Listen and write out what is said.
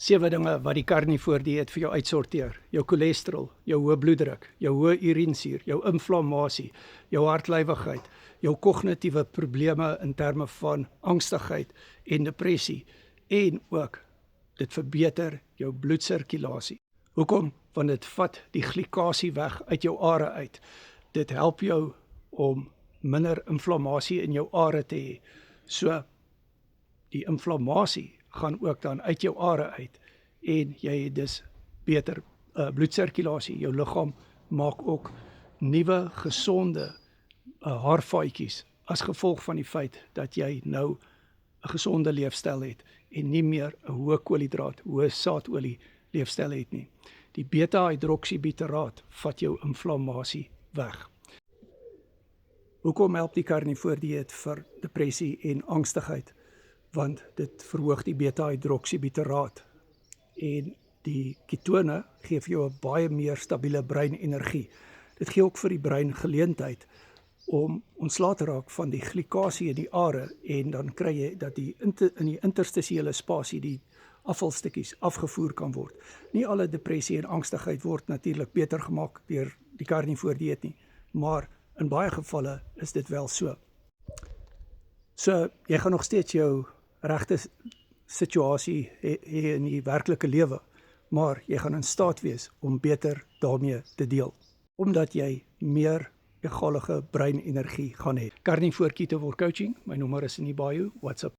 7 dinge wat die karnivoordieet vir jou uitsorteer. Jou cholesterol, jou hoë bloeddruk, jou hoë urinesuur, jou inflammasie, jou hartlywigheid, jou kognitiewe probleme in terme van angstigheid en depressie en ook dit verbeter jou bloedsirkulasie. Hoekom? Want dit vat die glikasie weg uit jou are uit. Dit help jou om minder inflammasie in jou are te hê. So die inflammasie gaan ook dan uit jou are uit en jy het dus beter bloedsirkulasie. Jou liggaam maak ook nuwe gesonde haarvaatjies as gevolg van die feit dat jy nou 'n gesonde leefstyl het en nie meer 'n hoë koolhidraat, hoë saadolie leefstyl het nie. Die beta-hydroksiebuteraat vat jou inflammasie weg. Hoekom help die karnivoordieet vir depressie en angstigheid? Want dit verhoog die beta-hydroksiebuteraat en die ketone gee vir jou 'n baie meer stabiele breinenergie. Dit gee ook vir die brein geleentheid om ontslae te raak van die glikasie in die are en dan kry jy dat in die interstisiële spasie die afvalstukkies afgevoer kan word. Nie alle depressie en angstigheid word natuurlik beter gemaak deur die karnivoordieet nie, maar in baie gevalle is dit wel so. So, jy gaan nog steeds jou regte situasie hê in die werklike lewe, maar jy gaan in staat wees om beter daarmee te deel, omdat jy meer egalige breinenergie gaan hê. Karnivoor Keto Coaching, my nommer is in die bio, WhatsApp